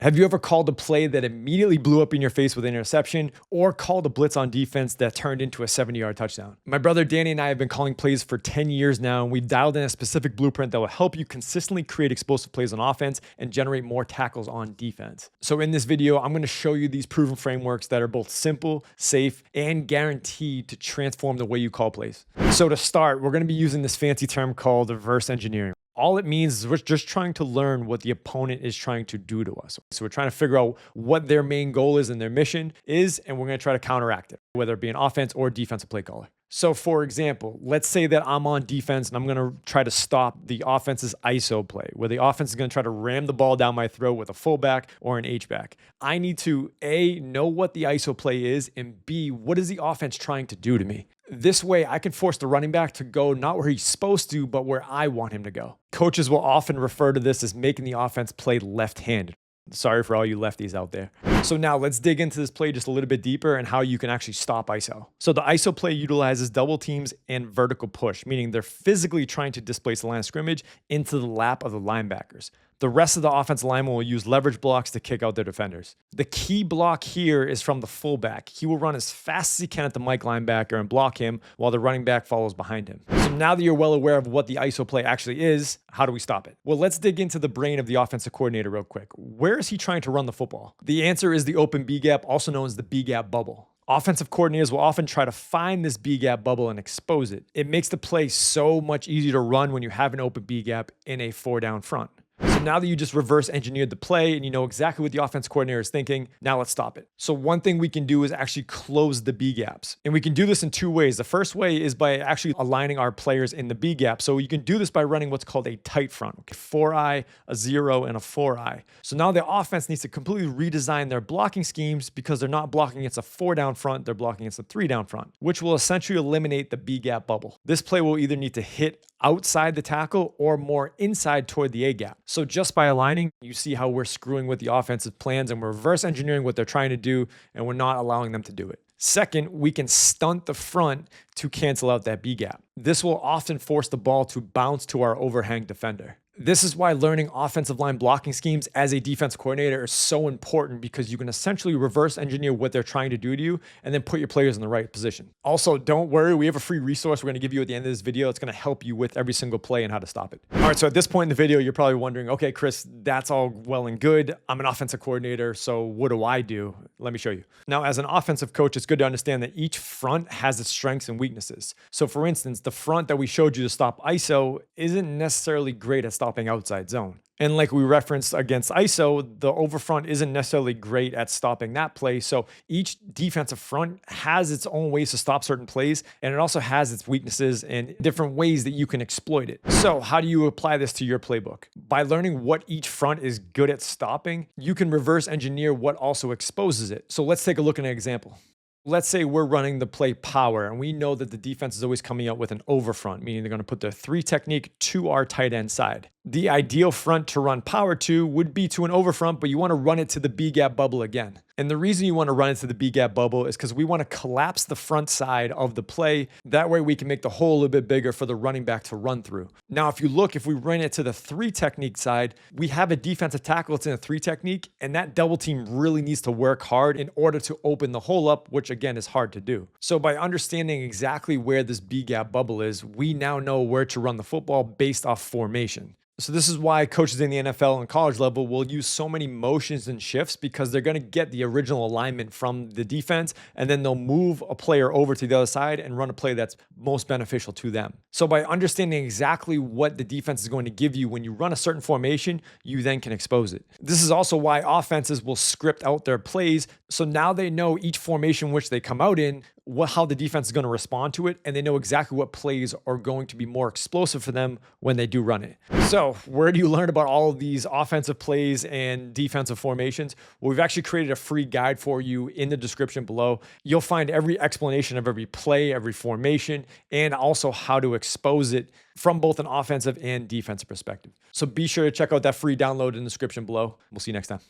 Have you ever called a play that immediately blew up in your face with an interception, or called a blitz on defense that turned into a 70-yard touchdown? My brother Danny and I have been calling plays for 10 years now, and we've dialed in a specific blueprint that will help you consistently create explosive plays on offense and generate more tackles on defense. So in this video, I'm going to show you these proven frameworks that are both simple, safe, and guaranteed to transform the way you call plays. So to start, we're going to be using this fancy term called reverse engineering. All it means is we're just trying to learn what the opponent is trying to do to us. So we're trying to figure out what their main goal is and their mission is, and we're going to try to counteract it, whether it be an offense or defensive play caller. So for example, let's say that I'm on defense and I'm going to try to stop the offense's ISO play, where the offense is going to try to ram the ball down my throat with a fullback or an H-back. I need to A, know what the ISO play is, and B, what is the offense trying to do to me? This way, I can force the running back to go not where he's supposed to, but where I want him to go. Coaches will often refer to this as making the offense play left-handed. Sorry for all you lefties out there. So now let's dig into this play just a little bit deeper and how you can actually stop ISO. So the ISO play utilizes double teams and vertical push, meaning they're physically trying to displace the line of scrimmage into the lap of the linebackers. The rest of the offensive linemen will use leverage blocks to kick out their defenders. The key block here is from the fullback. He will run as fast as he can at the Mike linebacker and block him while the running back follows behind him. So now that you're well aware of what the ISO play actually is, how do we stop it? Well, let's dig into the brain of the offensive coordinator real quick. Where is he trying to run the football? The answer is the open B gap, also known as the B gap bubble. Offensive coordinators will often try to find this B gap bubble and expose it. It makes the play so much easier to run when you have an open B gap in a 4-down front. So now that you just reverse engineered the play and you know exactly what the offense coordinator is thinking, now let's stop it. So one thing we can do is actually close the B gaps. And we can do this in two ways. The first way is by actually aligning our players in the B gap. So you can do this by running what's called a tight front. Okay? 4-eye, a 0, and a 4-eye. So now the offense needs to completely redesign their blocking schemes because they're not blocking against a 4-down front, they're blocking against a 3-down front, which will essentially eliminate the B gap bubble. This play will either need to hit outside the tackle or more inside toward the A gap. So just by aligning, you see how we're screwing with the offensive plans and we're reverse engineering what they're trying to do, and we're not allowing them to do it. Second, we can stunt the front to cancel out that B gap. This will often force the ball to bounce to our overhang defender. This is why learning offensive line blocking schemes as a defense coordinator is so important, because you can essentially reverse engineer what they're trying to do to you and then put your players in the right position. Also, don't worry, we have a free resource we're going to give you at the end of this video. It's going to help you with every single play and how to stop it. All right, so at this point in the video, you're probably wondering, okay, Chris, that's all well and good. I'm an offensive coordinator, so what do I do? Let me show you. Now, as an offensive coach, it's good to understand that each front has its strengths and weaknesses. So for instance, the front that we showed you to stop ISO isn't necessarily great at stopping outside zone. And like we referenced against ISO, the overfront isn't necessarily great at stopping that play. So each defensive front has its own ways to stop certain plays, and it also has its weaknesses and different ways that you can exploit it. So how do you apply this to your playbook? By learning what each front is good at stopping, you can reverse engineer what also exposes it. So let's take a look at an example. Let's say we're running the play power, and we know that the defense is always coming out with an overfront, meaning they're going to put their 3 technique to our tight end side. The ideal front to run power to would be to an overfront, but you want to run it to the B gap bubble again. And the reason you want to run it to the B gap bubble is because we want to collapse the front side of the play. That way we can make the hole a little bit bigger for the running back to run through. Now, if we run it to the 3 technique side, we have a defensive tackle that's in a 3 technique, and that double team really needs to work hard in order to open the hole up, which again is hard to do. So by understanding exactly where this B gap bubble is, we now know where to run the football based off formation. So this is why coaches in the NFL and college level will use so many motions and shifts, because they're going to get the original alignment from the defense, and then they'll move a player over to the other side and run a play that's most beneficial to them. So by understanding exactly what the defense is going to give you when you run a certain formation, you then can expose it. This is also why offenses will script out their plays. So now they know each formation which they come out in, how the defense is going to respond to it, and they know exactly what plays are going to be more explosive for them when they do run it. So where do you learn about all of these offensive plays and defensive formations? Well, we've actually created a free guide for you in the description below. You'll find every explanation of every play, every formation, and also how to expose it from both an offensive and defensive perspective. So be sure to check out that free download in the description below. We'll see you next time.